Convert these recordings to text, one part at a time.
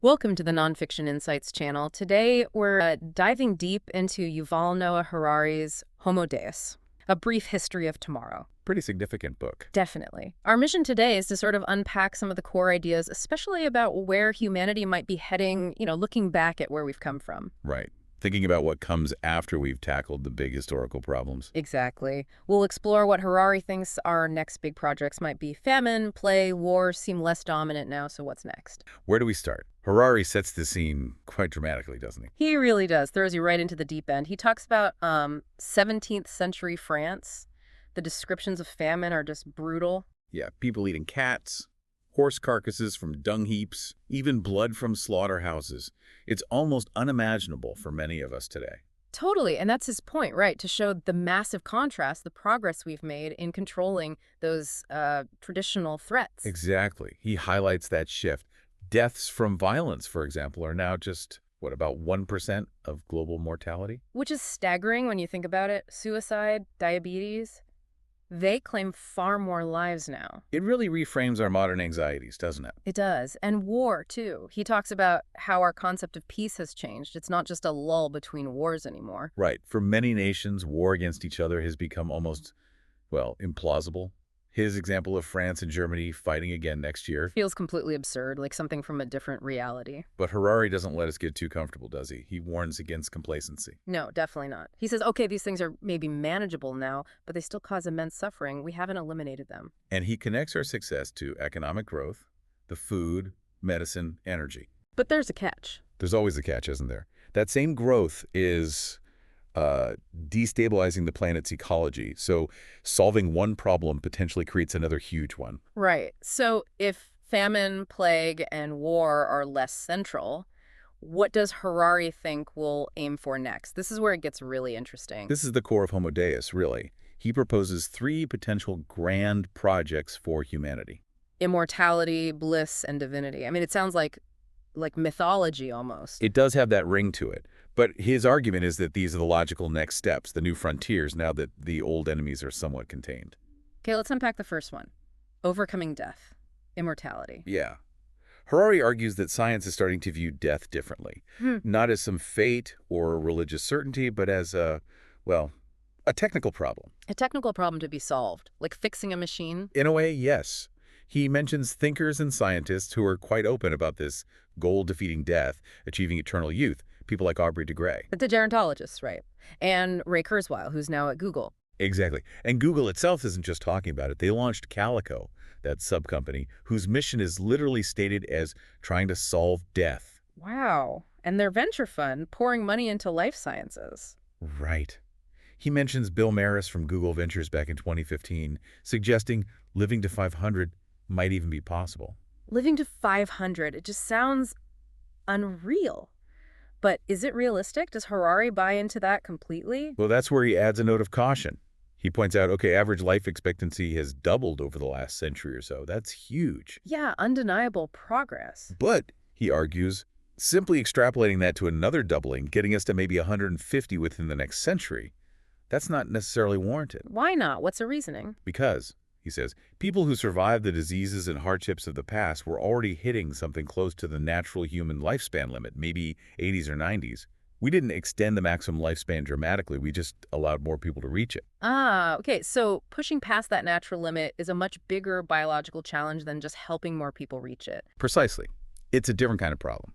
Welcome to the Nonfiction Insights channel. Today, we're diving deep into Yuval Noah Harari's Homo Deus, A Brief History of Tomorrow. Pretty significant book. Definitely. Our mission today is to sort of unpack some of the core ideas, especially about where humanity might be heading, looking back at where we've come from. Right. Thinking about what comes after we've tackled the big historical problems. Exactly. We'll explore what Harari thinks our next big projects might be. Famine, plague, war seem less dominant now, so what's next? Where do we start? Harari sets the scene quite dramatically, doesn't he? He really does. Throws you right into the deep end. He talks about 17th century France. The descriptions of famine are just brutal. Yeah, people eating cats, horse carcasses from dung heaps, even blood from slaughterhouses. It's almost unimaginable for many of us today. Totally, and that's his point, right? To show the massive contrast, the progress we've made in controlling those traditional threats. Exactly. He highlights that shift. Deaths from violence, for example, are now just, what, about 1% of global mortality? Which is staggering when you think about it. Suicide, diabetes, they claim far more lives now. It really reframes our modern anxieties, doesn't it? It does. And war, too. He talks about how our concept of peace has changed. It's not just a lull between wars anymore. Right. For many nations, war against each other has become almost, well, implausible. His example of France and Germany fighting again next year. Feels completely absurd, like something from a different reality. But Harari doesn't let us get too comfortable, does he? He warns against complacency. No, definitely not. He says, okay, these things are maybe manageable now, but they still cause immense suffering. We haven't eliminated them. And he connects our success to economic growth, the food, medicine, energy. But there's a catch. There's always a catch, isn't there? That same growth is destabilizing the planet's ecology. So solving one problem potentially creates another huge one. Right. So if famine, plague, and war are less central, what does Harari think we'll aim for next? This is where it gets really interesting. This is the core of Homo Deus, really. He proposes 3 potential grand projects for humanity. Immortality, bliss, and divinity. I mean, it sounds like mythology almost. It does have that ring to it. But his argument is that these are the logical next steps, the new frontiers, now that the old enemies are somewhat contained. Okay, let's unpack the first one. Overcoming death, immortality. Yeah. Harari argues that science is starting to view death differently, not as some fate or religious certainty, but as a technical problem. A technical problem to be solved, like fixing a machine. In a way, yes. He mentions thinkers and scientists who are quite open about this goal defeating death, achieving eternal youth, people like Aubrey de Grey. The gerontologists, right? And Ray Kurzweil, who's now at Google. Exactly. And Google itself isn't just talking about it. They launched Calico, that sub-company, whose mission is literally stated as trying to solve death. Wow. And their venture fund pouring money into life sciences. Right. He mentions Bill Maris from Google Ventures back in 2015, suggesting living to 500 might even be possible. Living to 500, it just sounds unreal. But is it realistic? Does Harari buy into that completely? Well, that's where he adds a note of caution. He points out, okay, average life expectancy has doubled over the last century or so. That's huge. Yeah, undeniable progress. But, he argues, simply extrapolating that to another doubling, getting us to maybe 150 within the next century, that's not necessarily warranted. Why not? What's the reasoning? Because, he says, people who survived the diseases and hardships of the past were already hitting something close to the natural human lifespan limit, maybe 80s or 90s. We didn't extend the maximum lifespan dramatically. We just allowed more people to reach it. Ah, okay. So pushing past that natural limit is a much bigger biological challenge than just helping more people reach it. Precisely. It's a different kind of problem.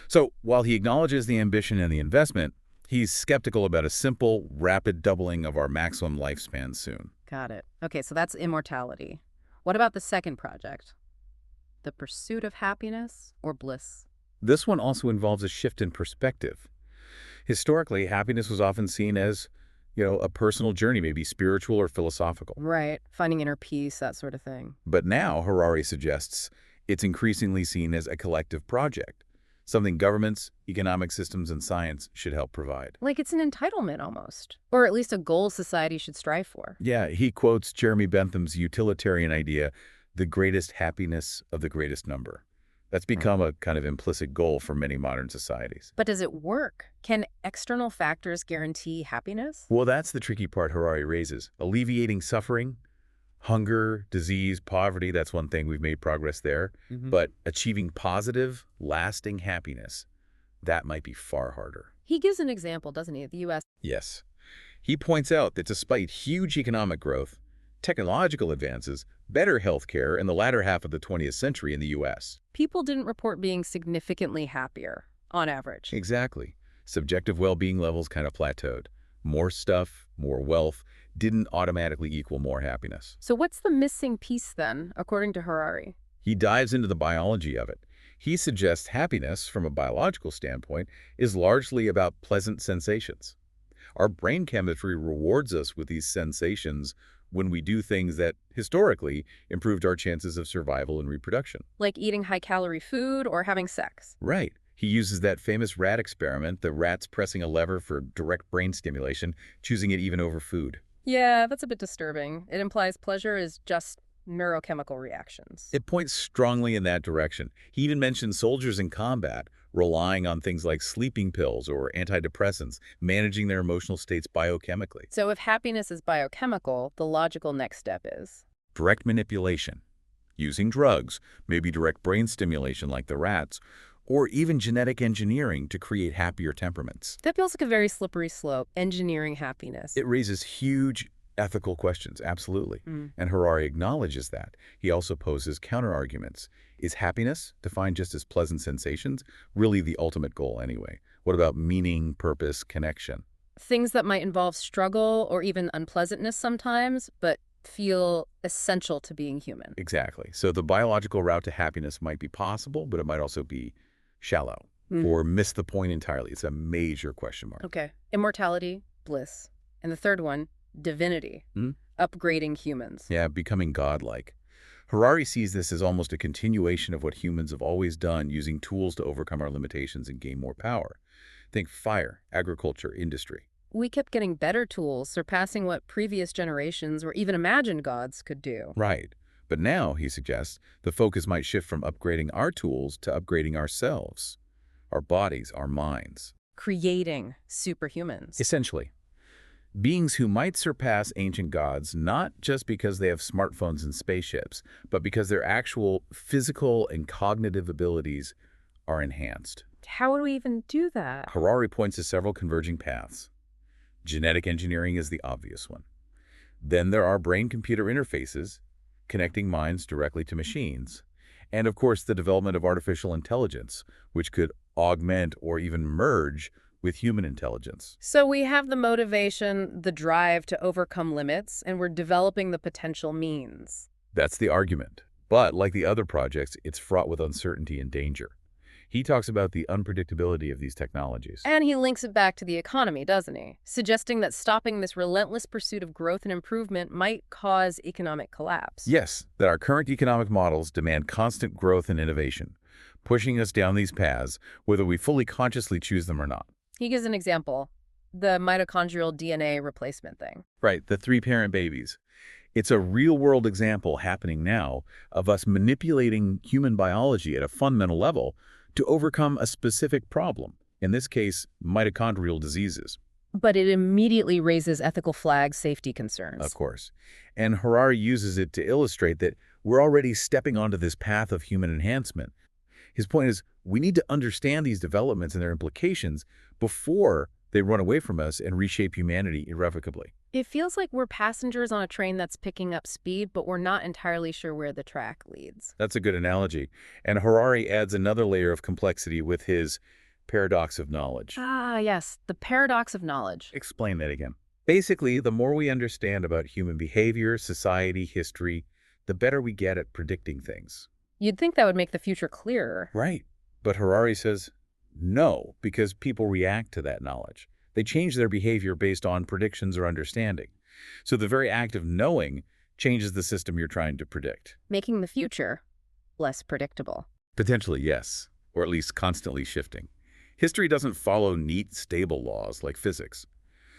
So while he acknowledges the ambition and the investment, he's skeptical about a simple, rapid doubling of our maximum lifespan soon. Got it. Okay, so that's immortality. What about the second project? The pursuit of happiness or bliss? This one also involves a shift in perspective. Historically, happiness was often seen as, a personal journey, maybe spiritual or philosophical. Right, finding inner peace, that sort of thing. But now, Harari suggests, it's increasingly seen as a collective project, something governments, economic systems, and science should help provide. Like it's an entitlement almost, or at least a goal society should strive for. Yeah, he quotes Jeremy Bentham's utilitarian idea, the greatest happiness of the greatest number. That's become a kind of implicit goal for many modern societies. But does it work? Can external factors guarantee happiness? Well, that's the tricky part Harari raises. Alleviating suffering, Hunger, disease, poverty, that's one thing we've made progress there. But achieving positive, lasting happiness, that might be far harder. He gives an example, doesn't he? The U.S. Yes. He points out that despite huge economic growth, technological advances, better healthcare in the latter half of the 20th century in the U.S. people didn't report being significantly happier, on average. Exactly. Subjective well-being levels kind of plateaued. More stuff, more wealth, didn't automatically equal more happiness. So what's the missing piece then, according to Harari? He dives into the biology of it. He suggests happiness, from a biological standpoint, is largely about pleasant sensations. Our brain chemistry rewards us with these sensations when we do things that, historically, improved our chances of survival and reproduction. Like eating high-calorie food or having sex? Right. He uses that famous rat experiment, the rats pressing a lever for direct brain stimulation, choosing it even over food. Yeah, that's a bit disturbing. It implies pleasure is just neurochemical reactions. It points strongly in that direction. He even mentions soldiers in combat relying on things like sleeping pills or antidepressants, managing their emotional states biochemically. So if happiness is biochemical, the logical next step is? Direct manipulation, using drugs, maybe direct brain stimulation like the rats, or even genetic engineering to create happier temperaments. That feels like a very slippery slope, engineering happiness. It raises huge ethical questions, absolutely. And Harari acknowledges that. He also poses counterarguments. Is happiness, defined just as pleasant sensations, really the ultimate goal anyway? What about meaning, purpose, connection? Things that might involve struggle or even unpleasantness sometimes, but feel essential to being human. Exactly. So the biological route to happiness might be possible, but it might also be shallow or miss the point entirely. It's a major question mark. Okay. Immortality, bliss. And the third one, divinity, upgrading humans. Yeah, becoming godlike. Harari sees this as almost a continuation of what humans have always done, using tools to overcome our limitations and gain more power. Think fire, agriculture, industry. We kept getting better tools, surpassing what previous generations or even imagined gods could do. Right. But now, he suggests, the focus might shift from upgrading our tools to upgrading ourselves, our bodies, our minds. Creating superhumans. Essentially, beings who might surpass ancient gods not just because they have smartphones and spaceships, but because their actual physical and cognitive abilities are enhanced. How would we even do that? Harari points to several converging paths. Genetic engineering is the obvious one. Then there are brain-computer interfaces, connecting minds directly to machines. And of course, the development of artificial intelligence, which could augment or even merge with human intelligence. So we have the motivation, the drive to overcome limits, and we're developing the potential means. That's the argument. But like the other projects, it's fraught with uncertainty and danger. He talks about the unpredictability of these technologies. And he links it back to the economy, doesn't he? Suggesting that stopping this relentless pursuit of growth and improvement might cause economic collapse. Yes, that our current economic models demand constant growth and innovation, pushing us down these paths, whether we fully consciously choose them or not. He gives an example, the mitochondrial DNA replacement thing. Right, the three-parent babies. It's a real-world example happening now of us manipulating human biology at a fundamental level to overcome a specific problem, in this case, mitochondrial diseases. But it immediately raises ethical flag safety concerns. Of course. And Harari uses it to illustrate that we're already stepping onto this path of human enhancement. His point is, we need to understand these developments and their implications before they run away from us and reshape humanity irrevocably. It feels like we're passengers on a train that's picking up speed, but we're not entirely sure where the track leads. That's a good analogy. And Harari adds another layer of complexity with his paradox of knowledge. Ah, yes, the paradox of knowledge. Explain that again. Basically, the more we understand about human behavior, society, history, the better we get at predicting things. You'd think that would make the future clearer. Right. But Harari says no, because people react to that knowledge. They change their behavior based on predictions or understanding. So the very act of knowing changes the system you're trying to predict. Making the future less predictable. Potentially, yes, or at least constantly shifting. History doesn't follow neat, stable laws like physics.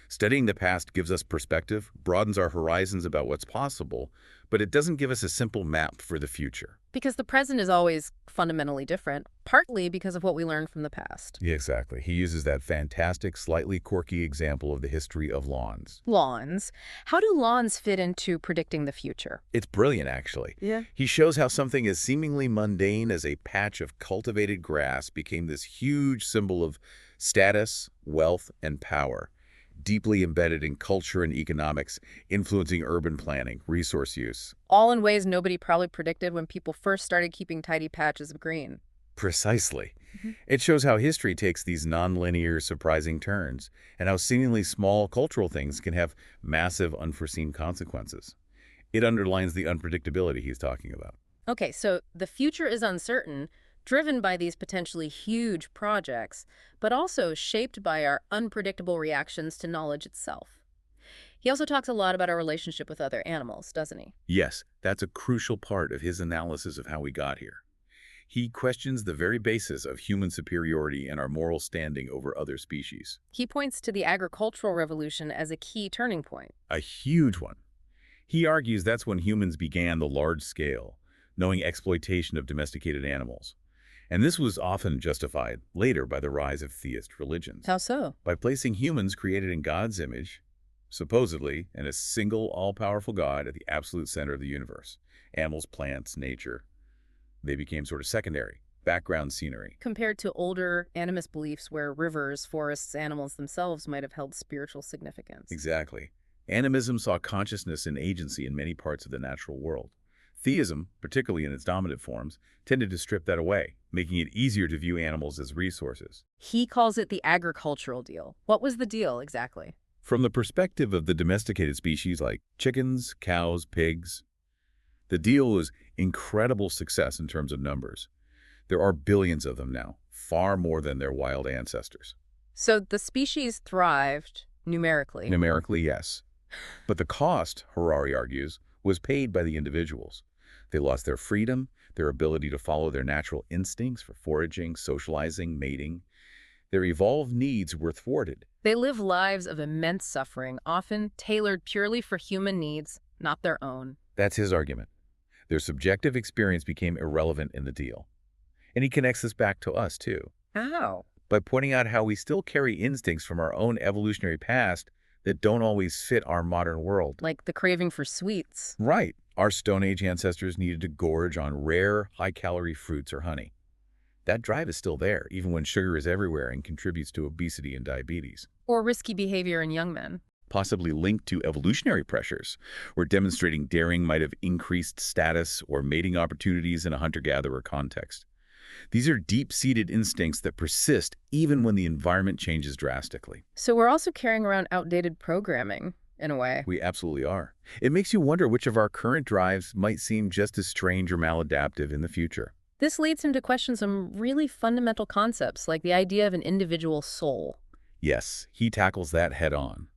Studying the past gives us perspective, broadens our horizons about what's possible, but it doesn't give us a simple map for the future. Because the present is always fundamentally different. partly because of what we learned from the past. Yeah, exactly. He uses that fantastic, slightly quirky example of the history of lawns. Lawns. How do lawns fit into predicting the future? It's brilliant, actually. Yeah. He shows how something as seemingly mundane as a patch of cultivated grass became this huge symbol of status, wealth, and power, deeply embedded in culture and economics, influencing urban planning, resource use. All in ways nobody probably predicted when people first started keeping tidy patches of green. Precisely. Mhm. It shows how history takes these nonlinear, surprising turns, and how seemingly small cultural things can have massive, unforeseen consequences. It underlines the unpredictability he's talking about. Okay, so the future is uncertain, driven by these potentially huge projects, but also shaped by our unpredictable reactions to knowledge itself. He also talks a lot about our relationship with other animals, doesn't he? Yes, that's a crucial part of his analysis of how we got here. He questions the very basis of human superiority and our moral standing over other species. He points to the agricultural revolution as a key turning point. A huge one. He argues that's when humans began the large-scale, knowing exploitation of domesticated animals. And this was often justified later by the rise of theist religions. How so? By placing humans created in God's image, supposedly, and a single all-powerful God at the absolute center of the universe. Animals, plants, nature, they became sort of secondary, background scenery. Compared to older animist beliefs where rivers, forests, animals themselves might have held spiritual significance. Exactly. Animism saw consciousness and agency in many parts of the natural world. Theism, particularly in its dominant forms, tended to strip that away, making it easier to view animals as resources. He calls it the agricultural deal. What was the deal exactly? From the perspective of the domesticated species like chickens, cows, pigs, the deal was incredible success in terms of numbers. There are billions of them now, far more than their wild ancestors. So the species thrived numerically. Numerically, yes. But the cost, Harari argues, was paid by the individuals. They lost their freedom, their ability to follow their natural instincts for foraging, socializing, mating. Their evolved needs were thwarted. They live lives of immense suffering, often tailored purely for human needs, not their own. That's his argument. Their subjective experience became irrelevant in the deal. And he connects this back to us, too, How? by pointing out how we still carry instincts from our own evolutionary past that don't always fit our modern world. Like the craving for sweets. Right. Our Stone Age ancestors needed to gorge on rare, high-calorie fruits or honey. That drive is still there, even when sugar is everywhere and contributes to obesity and diabetes. Or risky behavior in young men. Possibly linked to evolutionary pressures, where demonstrating daring might have increased status or mating opportunities in a hunter-gatherer context. These are deep-seated instincts that persist even when the environment changes drastically. So we're also carrying around outdated programming, in a way. We absolutely are. It makes you wonder which of our current drives might seem just as strange or maladaptive in the future. This leads him to question some really fundamental concepts, like the idea of an individual soul. Yes, he tackles that head-on.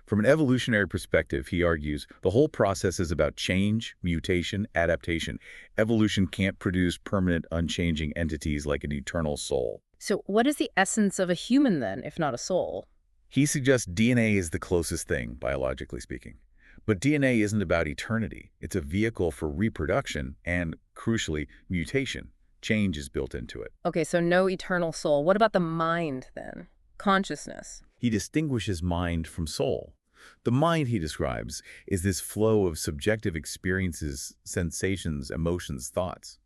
From an evolutionary perspective, he argues, the whole process is about change, mutation, adaptation. Evolution can't produce permanent, unchanging entities like an eternal soul. So what is the essence of a human then, if not a soul? He suggests DNA is the closest thing, biologically speaking. But DNA isn't about eternity. It's a vehicle for reproduction and, crucially, mutation. Change is built into it. Okay, so no eternal soul. What about the mind then? Consciousness. He distinguishes mind from soul. The mind, he describes, is this flow of subjective experiences, sensations, emotions, thoughts.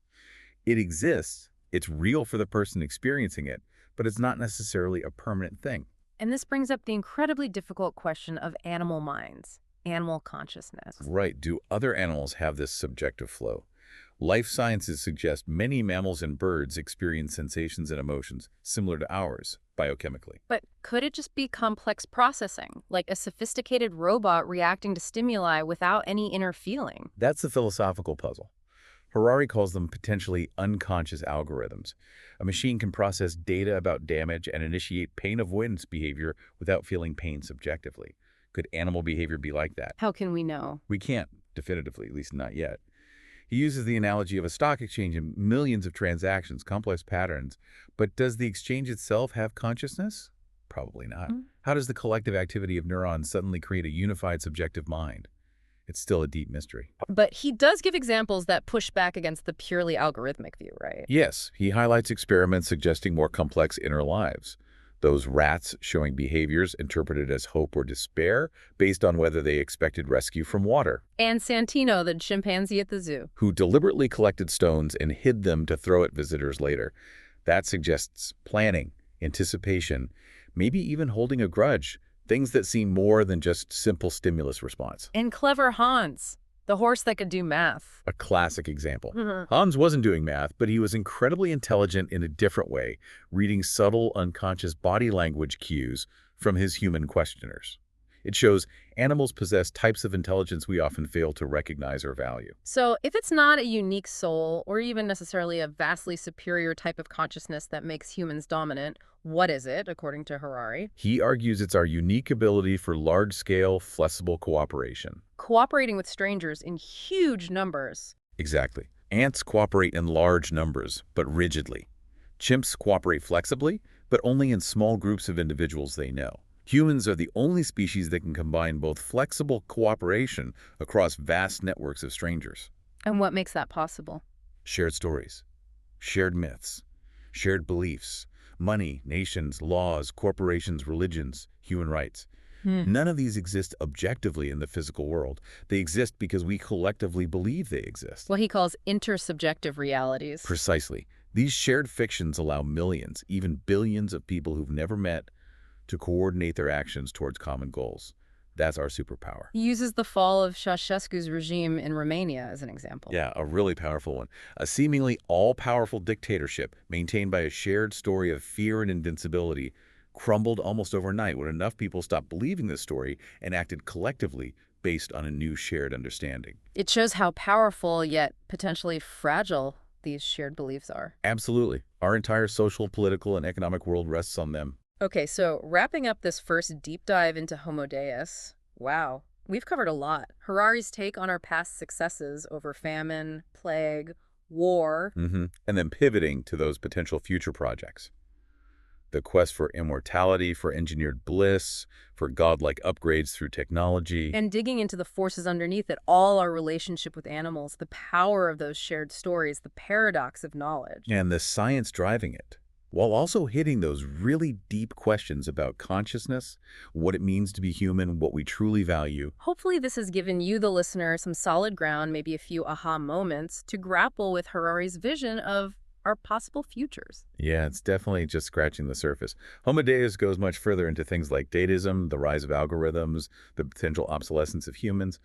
It exists, it's real for the person experiencing it, but it's not necessarily a permanent thing. And this brings up the incredibly difficult question of animal minds, animal consciousness. Right. Do other animals have this subjective flow? Life sciences suggest many mammals and birds experience sensations and emotions similar to ours, biochemically. But could it just be complex processing, like a sophisticated robot reacting to stimuli without any inner feeling? That's the philosophical puzzle. Harari calls them potentially unconscious algorithms. A machine can process data about damage and initiate pain avoidance behavior without feeling pain subjectively. Could animal behavior be like that? How can we know? We can't, definitively, at least not yet. He uses the analogy of a stock exchange in millions of transactions, complex patterns. But does the exchange itself have consciousness? Probably not. How does the collective activity of neurons suddenly create a unified subjective mind? It's still a deep mystery. But he does give examples that push back against the purely algorithmic view, right? Yes, he highlights experiments suggesting more complex inner lives. Those rats showing behaviors interpreted as hope or despair based on whether they expected rescue from water, And Santino, the chimpanzee at the zoo. who deliberately collected stones and hid them to throw at visitors later. That suggests planning, anticipation, maybe even holding a grudge, things that seem more than just simple stimulus response. And clever Hans, the horse that could do math. A classic example. Mhm. Hans wasn't doing math, but he was incredibly intelligent in a different way, reading subtle, unconscious body language cues from his human questioners. It shows animals possess types of intelligence we often fail to recognize or value. So if it's not a unique soul, or even necessarily a vastly superior type of consciousness that makes humans dominant, what is it, according to Harari? He argues it's our unique ability for large-scale, flexible cooperation. Cooperating with strangers in huge numbers. Exactly. Ants cooperate in large numbers, but rigidly. Chimps cooperate flexibly, but only in small groups of individuals they know. Humans are the only species that can combine both flexible cooperation across vast networks of strangers. And what makes that possible? Shared stories, shared myths, shared beliefs, money, nations, laws, corporations, religions, human rights. None of these exist objectively in the physical world. They exist because we collectively believe they exist. What he calls intersubjective realities. Precisely. These shared fictions allow millions, even billions of people who've never met to coordinate their actions towards common goals. That's our superpower. He uses the fall of Ceausescu's regime in Romania as an example. Yeah, a really powerful one. A seemingly all-powerful dictatorship maintained by a shared story of fear and invincibility crumbled almost overnight when enough people stopped believing this story and acted collectively based on a new shared understanding. It shows how powerful yet potentially fragile these shared beliefs are. Absolutely. Our entire social, political, and economic world rests on them. Okay, so wrapping up this first deep dive into Homo Deus, wow, we've covered a lot. Harari's take on our past successes over famine, plague, war. And then pivoting to those potential future projects. The quest for immortality, for engineered bliss, for godlike upgrades through technology. And digging into the forces underneath it, all our relationship with animals, the power of those shared stories, the paradox of knowledge. And the science driving it, while also hitting those really deep questions about consciousness, what it means to be human, what we truly value. Hopefully this has given you, the listener, some solid ground, maybe a few aha moments to grapple with Harari's vision of our possible futures. Yeah, it's definitely just scratching the surface. Homo Deus goes much further into things like Dataism, the rise of algorithms, the potential obsolescence of humans.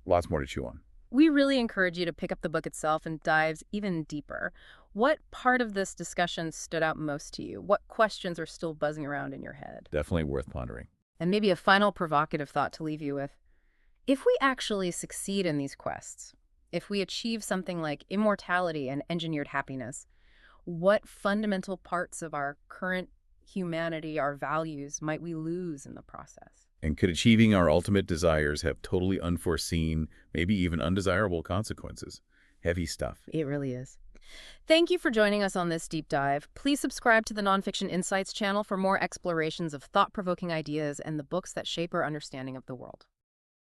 Lots more to chew on. We really encourage you to pick up the book itself and dive even deeper. What part of this discussion stood out most to you? What questions are still buzzing around in your head? Definitely worth pondering. And maybe a final provocative thought to leave you with. If we actually succeed in these quests, if we achieve something like immortality and engineered happiness, what fundamental parts of our current humanity, our values, might we lose in the process? And could achieving our ultimate desires have totally unforeseen, maybe even undesirable consequences? Heavy stuff. It really is. Thank you for joining us on this deep dive. Please subscribe to the Nonfiction Insights channel for more explorations of thought-provoking ideas and the books that shape our understanding of the world.